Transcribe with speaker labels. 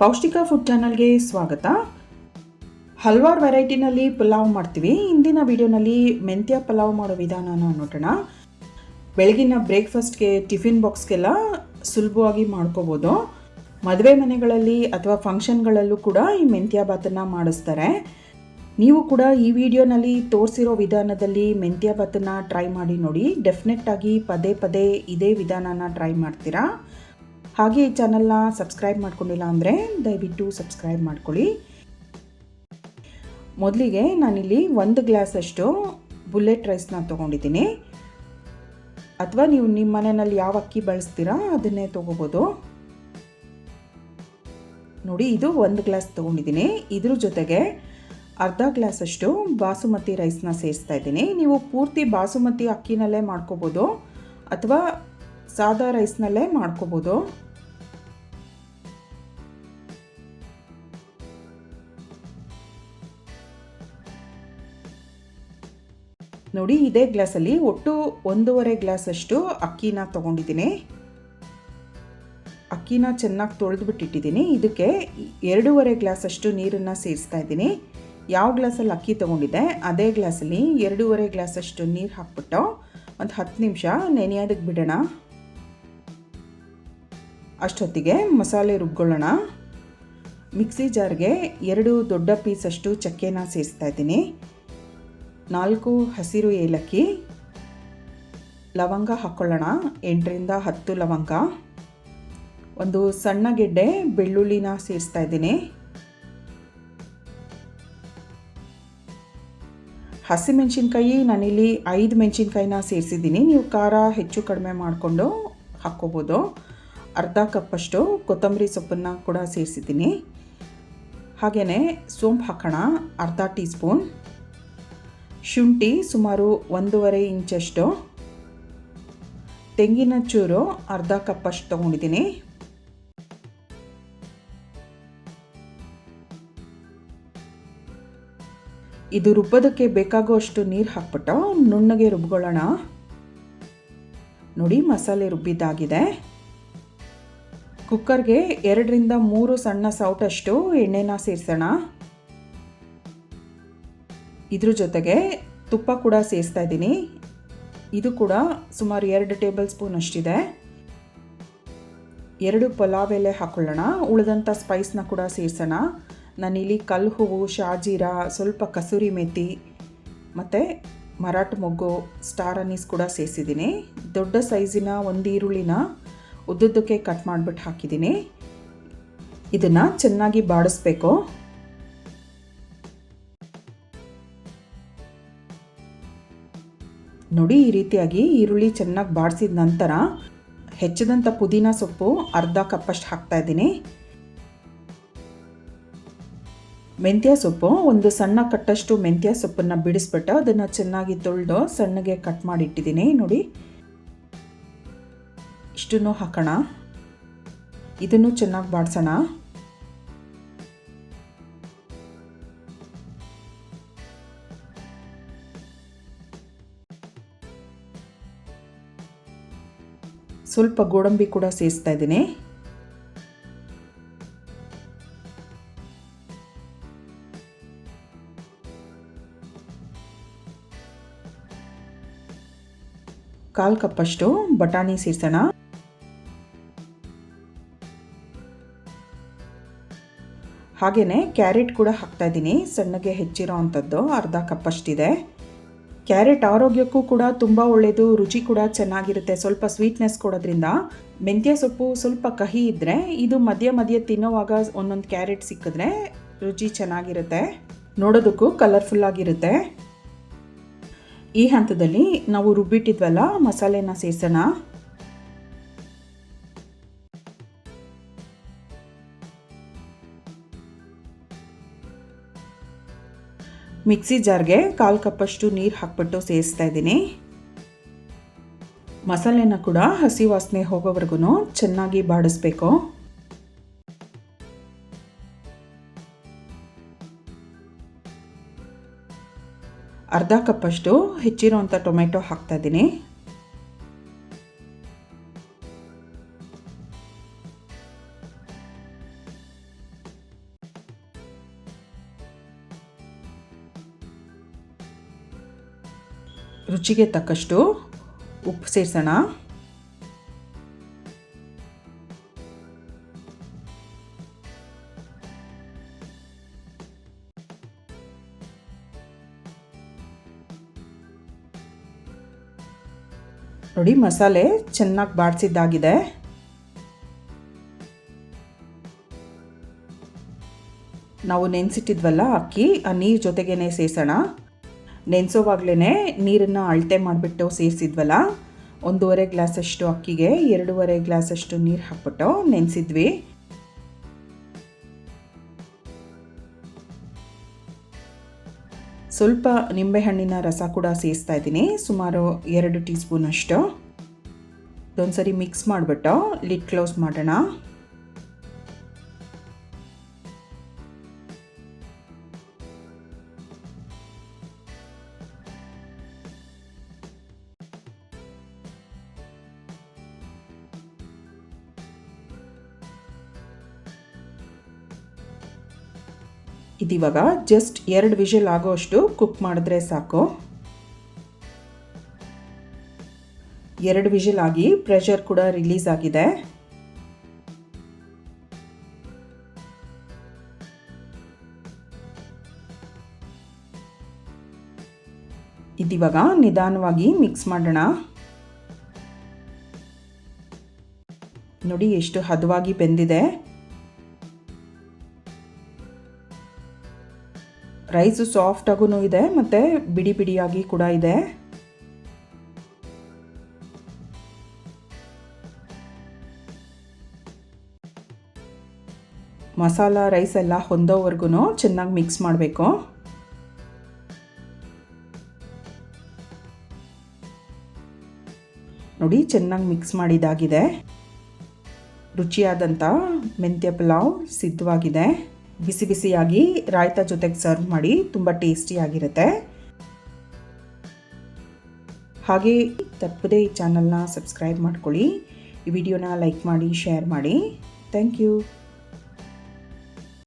Speaker 1: ಪೌಷ್ಟಿಕ ಫುಡ್ ಚಾನಲ್ಗೆ ಸ್ವಾಗತ. ಹಲವಾರು ವೆರೈಟಿನಲ್ಲಿ ಪಲಾವ್ ಮಾಡ್ತೀವಿ. ಇಂದಿನ ವಿಡಿಯೋನಲ್ಲಿ ಮೆಂತ್ಯ ಪಲಾವ್ ಮಾಡೋ ವಿಧಾನನ ನೋಡೋಣ. ಬೆಳಗಿನ ಬ್ರೇಕ್ಫಾಸ್ಟ್ಗೆ, ಟಿಫಿನ್ ಬಾಕ್ಸ್ಗೆಲ್ಲ ಸುಲಭವಾಗಿ ಮಾಡ್ಕೋಬೋದು. ಮದುವೆ ಮನೆಗಳಲ್ಲಿ ಅಥವಾ ಫಂಕ್ಷನ್ಗಳಲ್ಲೂ ಕೂಡ ಈ ಮೆಂತ್ಯ ಭಾತನ್ನು ಮಾಡಿಸ್ತಾರೆ. ನೀವು ಕೂಡ ಈ ವಿಡಿಯೋನಲ್ಲಿ ತೋರಿಸಿರೋ ವಿಧಾನದಲ್ಲಿ ಮೆಂತ್ಯ ಭಾತನ್ನು ಟ್ರೈ ಮಾಡಿ ನೋಡಿ. ಡೆಫಿನೆಟ್ಟಾಗಿ ಪದೇ ಪದೇ ಇದೇ ವಿಧಾನನ ಟ್ರೈ ಮಾಡ್ತೀರಾ. ಹಾಗೆ ಈ ಚಾನಲ್ನ ಸಬ್ಸ್ಕ್ರೈಬ್ ಮಾಡ್ಕೊಂಡಿಲ್ಲ ಅಂದರೆ ದಯವಿಟ್ಟು ಸಬ್ಸ್ಕ್ರೈಬ್ ಮಾಡ್ಕೊಳ್ಳಿ. ಮೊದಲಿಗೆ ನಾನಿಲ್ಲಿ 1 ಗ್ಲಾಸಷ್ಟು ಬುಲೆಟ್ ರೈಸ್ನ ತೊಗೊಂಡಿದ್ದೀನಿ. ಅಥವಾ ನೀವು ನಿಮ್ಮ ಮನೆಯಲ್ಲಿ ಯಾವ ಅಕ್ಕಿ ಬಳಸ್ತೀರಾ ಅದನ್ನೇ ತೊಗೋಬೋದು. ನೋಡಿ, ಇದು 1 ಗ್ಲಾಸ್ ತೊಗೊಂಡಿದ್ದೀನಿ. ಇದ್ರ ಜೊತೆಗೆ ಅರ್ಧ ಗ್ಲಾಸಷ್ಟು ಬಾಸುಮತಿ ರೈಸ್ನ ಸೇರಿಸ್ತಾ ಇದ್ದೀನಿ. ನೀವು ಪೂರ್ತಿ ಬಾಸುಮತಿ ಅಕ್ಕಿನಲ್ಲೇ ಮಾಡ್ಕೋಬೋದು ಅಥವಾ ಸಾದಾ ರೈಸ್ನಲ್ಲೇ ಮಾಡ್ಕೋಬೋದು. ನೋಡಿ, ಇದೇ ಗ್ಲಾಸಲ್ಲಿ ಒಟ್ಟು 1.5 ಗ್ಲಾಸಷ್ಟು ಅಕ್ಕಿನ ತೊಗೊಂಡಿದ್ದೀನಿ. ಅಕ್ಕಿನ ಚೆನ್ನಾಗಿ ತೊಳೆದುಬಿಟ್ಟಿಟ್ಟಿದ್ದೀನಿ. ಇದಕ್ಕೆ 2.5 ಗ್ಲಾಸಷ್ಟು ನೀರನ್ನು ಸೇರಿಸ್ತಾ ಇದ್ದೀನಿ. ಯಾವ ಗ್ಲಾಸಲ್ಲಿ ಅಕ್ಕಿ ತೊಗೊಂಡಿದ್ದೆ ಅದೇ ಗ್ಲಾಸಲ್ಲಿ 2.5 ಗ್ಲಾಸಷ್ಟು ನೀರು ಹಾಕ್ಬಿಟ್ಟು ಒಂದು 10 ನಿಮಿಷ ನೆನೆಯೋದಕ್ಕೆ ಬಿಡೋಣ. ಅಷ್ಟೊತ್ತಿಗೆ ಮಸಾಲೆ ರುಬ್ಕೊಳ್ಳೋಣ. ಮಿಕ್ಸಿ ಜಾರ್ಗೆ 2 ದೊಡ್ಡ ಪೀಸಷ್ಟು ಚಕ್ಕೆನ ಸೇರಿಸ್ತಾ ಇದ್ದೀನಿ. 4 ಹಸಿರು ಏಲಕ್ಕಿ, ಲವಂಗ ಹಾಕ್ಕೊಳ್ಳೋಣ. 8ರಿಂದ 10 ಲವಂಗ, ಒಂದು ಸಣ್ಣ ಗೆಡ್ಡೆ ಬೆಳ್ಳುಳ್ಳಿನ ಸೇರಿಸ್ತಾ ಇದ್ದೀನಿ. ಹಸಿಮೆಣಸಿನ್ಕಾಯಿ ನಾನಿಲ್ಲಿ 5 ಮೆಣಸಿನ್ಕಾಯಿನ ಸೇರಿಸಿದ್ದೀನಿ. ನೀವು ಖಾರ ಹೆಚ್ಚು ಕಡಿಮೆ ಮಾಡಿಕೊಂಡು ಹಾಕ್ಕೋಬೋದು. ಅರ್ಧ ಕಪ್ಪಷ್ಟು ಕೊತ್ತಂಬರಿ ಸೊಪ್ಪನ್ನು ಕೂಡ ಸೇರಿಸಿದ್ದೀನಿ. ಹಾಗೆಯೇ ಸೋಂಪು ಹಾಕೋಣ, ಅರ್ಧ ಟೀ ಸ್ಪೂನ್. ಶುಂಠಿ ಸುಮಾರು 1.5 ಇಂಚಷ್ಟು. ತೆಂಗಿನ ಚೂರು ಅರ್ಧ ಕಪ್ಪಷ್ಟು ತೊಗೊಂಡಿದ್ದೀನಿ. ಇದು ರುಬ್ಬೋದಕ್ಕೆ ಬೇಕಾಗುವಷ್ಟು ನೀರು ಹಾಕ್ಬಿಟ್ಟು ನುಣ್ಣಗೆ ರುಬ್ಕೊಳ್ಳೋಣ. ನೋಡಿ, ಮಸಾಲೆ ರುಬ್ಬಿದ್ದಾಗಿದೆ. ಕುಕ್ಕರ್ಗೆ 2ರಿಂದ 3 ಸಣ್ಣ ಸೌಟಷ್ಟು ಎಣ್ಣೆನ ಸೇರಿಸೋಣ. ಇದ್ರ ಜೊತೆಗೆ ತುಪ್ಪ ಕೂಡ ಸೇರಿಸ್ತಾ ಇದ್ದೀನಿ. ಇದು ಕೂಡ ಸುಮಾರು 2 ಟೇಬಲ್ ಸ್ಪೂನ್ ಅಷ್ಟಿದೆ. 2 ಪಲಾವ್ ಎಲೆ ಹಾಕ್ಕೊಳ್ಳೋಣ. ಉಳಿದಂಥ ಸ್ಪೈಸ್ನ ಕೂಡ ಸೇರಿಸೋಣ. ನಾನಿಲ್ಲಿ ಕಲ್ಲು ಹೂವು, ಶಾಜೀರಾ, ಸ್ವಲ್ಪ ಕಸೂರಿ ಮೇಥಿ ಮತ್ತು ಮರಾಠ ಮೊಗ್ಗು, ಸ್ಟಾರ್ ಅನೀಸ್ ಕೂಡ ಸೇರಿಸಿದ್ದೀನಿ. ದೊಡ್ಡ ಸೈಜಿನ ಒಂದು ಈರುಳ್ಳಿನ ಉದ್ದುದ್ದಕ್ಕೆ ಕಟ್ ಮಾಡಿಬಿಟ್ಟು ಹಾಕಿದ್ದೀನಿ. ಇದನ್ನು ಚೆನ್ನಾಗಿ ಬಾಡಿಸ್ಬೇಕು. ನೋಡಿ, ಈ ರೀತಿಯಾಗಿ ಈರುಳ್ಳಿ ಚೆನ್ನಾಗಿ ಬಾಡಿಸಿದ ನಂತರ ಹೆಚ್ಚಿದಂಥ ಪುದೀನ ಸೊಪ್ಪು ಅರ್ಧ ಕಪ್ಪಷ್ಟು ಹಾಕ್ತಾ ಇದ್ದೀನಿ. ಮೆಂತ್ಯ ಸೊಪ್ಪು ಒಂದು ಸಣ್ಣ ಕಟ್ಟಷ್ಟು ಮೆಂತ್ಯ ಸೊಪ್ಪನ್ನು ಬಿಡಿಸ್ಬಿಟ್ಟು ಅದನ್ನು ಚೆನ್ನಾಗಿ ತೊಳೆದು ಸಣ್ಣಗೆ ಕಟ್ ಮಾಡಿಟ್ಟಿದ್ದೀನಿ. ನೋಡಿ, ಇಷ್ಟನ್ನು ಹಾಕೋಣ. ಇದನ್ನು ಚೆನ್ನಾಗಿ ಬಾಡಿಸೋಣ. ಸ್ವಲ್ಪ ಗೋಡಂಬಿ ಕೂಡ ಸೇರಿಸ್ತಾ ಇದ್ದೀನಿ. ಕಾಲು ಕಪ್ಪಷ್ಟು ಬಟಾಣಿ ಸೇರಿಸೋಣ. ಹಾಗೆಯೇ ಕ್ಯಾರೆಟ್ ಕೂಡ ಹಾಕ್ತಾ ಇದ್ದೀನಿ. ಸಣ್ಣಗೆ ಹೆಚ್ಚಿರೋ ಅಂಥದ್ದು ಅರ್ಧ ಕಪ್ಪಷ್ಟಿದೆ. ಕ್ಯಾರೆಟ್ ಆರೋಗ್ಯಕ್ಕೂ ಕೂಡ ತುಂಬ ಒಳ್ಳೆಯದು, ರುಚಿ ಕೂಡ ಚೆನ್ನಾಗಿರುತ್ತೆ. ಸ್ವಲ್ಪ ಸ್ವೀಟ್ನೆಸ್ ಕೊಡೋದ್ರಿಂದ. ಮೆಂತ್ಯ ಸೊಪ್ಪು ಸ್ವಲ್ಪ ಕಹಿ ಇದ್ದರೆ ಇದು ಮಧ್ಯ ಮಧ್ಯ ತಿನ್ನೋವಾಗ ಒಂದೊಂದು ಕ್ಯಾರೆಟ್ ಸಿಕ್ಕಿದ್ರೆ ರುಚಿ ಚೆನ್ನಾಗಿರುತ್ತೆ, ನೋಡೋದಕ್ಕೂ ಕಲರ್ಫುಲ್ಲಾಗಿರುತ್ತೆ. ಈ ಹಂತದಲ್ಲಿ ನಾವು ರುಬ್ಬಿಟ್ಟಿದ್ವಲ್ಲ ಮಸಾಲೆನ ಸೇರಿಸೋಣ. ಮಿಕ್ಸಿ ಜಾರ್ಗೆ 1/4 ಕಪ್ಪಷ್ಟು ನೀರು ಹಾಕ್ಬಿಟ್ಟು ಸೇರಿಸ್ತಾ ಇದ್ದೀನಿ. ಮಸಾಲೆನ ಕೂಡ ಹಸಿ ವಾಸನೆ ಹೋಗೋವರೆಗೂ ಚೆನ್ನಾಗಿ ಬಾಡಿಸ್ಬೇಕು. ಅರ್ಧ ಕಪ್ಪಷ್ಟು ಹೆಚ್ಚಿರೋಂಥ ಟೊಮೆಟೊ ಹಾಕ್ತಾ ಇದ್ದೀನಿ. ರುಚಿಗೆ ತಕ್ಕಷ್ಟು ಉಪ್ಪು ಸೇರಿಸೋಣ. ನೋಡಿ, ಮಸಾಲೆ ಚೆನ್ನಾಗಿ ಬಾಡಿಸಿದ್ದಾಗಿದೆ. ನಾವು ನೆನೆಸಿಟ್ಟಿದ್ವಲ್ಲ ಅಕ್ಕಿ, ಆ ನೀರು ಜೊತೆಗೇ ಸೇರಿಸೋಣ. ನೆನೆಸೋವಾಗಲೇ ನೀರನ್ನು ಅಳತೆ ಮಾಡಿಬಿಟ್ಟು ಸೇರಿಸಿದ್ವಲ್ಲ, 1.5 ಗ್ಲಾಸಷ್ಟು ಅಕ್ಕಿಗೆ 2.5 ಗ್ಲಾಸಷ್ಟು ನೀರು ಹಾಕ್ಬಿಟ್ಟು ನೆನೆಸಿದ್ವಿ. ಸ್ವಲ್ಪ ನಿಂಬೆಹಣ್ಣಿನ ರಸ ಕೂಡ ಸೇರಿಸ್ತಾ ಇದ್ದೀನಿ, ಸುಮಾರು 2 ಟೀ ಸ್ಪೂನ್ ಅಷ್ಟು. ಇದೊಂದ್ಸರಿ ಮಿಕ್ಸ್ ಮಾಡಿಬಿಟ್ಟು ಲಿಡ್ ಕ್ಲೋಸ್ ಮಾಡೋಣ. ಇದಿವಾಗ ಜಸ್ಟ್ 2 ವಿಷಲ್ ಆಗೋಷ್ಟು ಕುಕ್ ಮಾಡಿದ್ರೆ ಸಾಕು. 2 ವಿಷಲ್ ಆಗಿ ಪ್ರೆಷರ್ ಕೂಡ ರಿಲೀಸ್ ಆಗಿದೆ. ಇದಿವಾಗ ನಿಧಾನವಾಗಿ ಮಿಕ್ಸ್ ಮಾಡೋಣ. ನೋಡಿ ಎಷ್ಟು ಹದವಾಗಿ ಬೆಂದಿದೆ. ರೈಸು ಸಾಫ್ಟಾಗೂ ಇದೆ ಮತ್ತು ಬಿಡಿ ಬಿಡಿಯಾಗಿ ಕೂಡ ಇದೆ. ಮಸಾಲ ರೈಸ್ ಎಲ್ಲ ಹೊಂದೋವರೆಗೂ ಚೆನ್ನಾಗಿ ಮಿಕ್ಸ್ ಮಾಡಬೇಕು. ನೋಡಿ, ಚೆನ್ನಾಗಿ ಮಿಕ್ಸ್ ಮಾಡಿದಾಗಿದೆ. ರುಚಿಯಾದಂಥ ಮೆಂತ್ಯ ಪಲಾವ್ ಸಿದ್ಧವಾಗಿದೆ. ಬಿಸಿ ಬಿಸಿಯಾಗಿ ರಾಯ್ತ ಜೊತೆಗೆ ಸರ್ವ್ ಮಾಡಿ, ತುಂಬ ಟೇಸ್ಟಿಯಾಗಿರುತ್ತೆ. ಹಾಗೆ ತಪ್ಪದೇ ಈ ಚಾನಲ್ನ ಸಬ್ಸ್ಕ್ರೈಬ್ ಮಾಡ್ಕೊಳ್ಳಿ. ಈ ವಿಡಿಯೋನ ಲೈಕ್ ಮಾಡಿ, ಶೇರ್ ಮಾಡಿ. Thank you.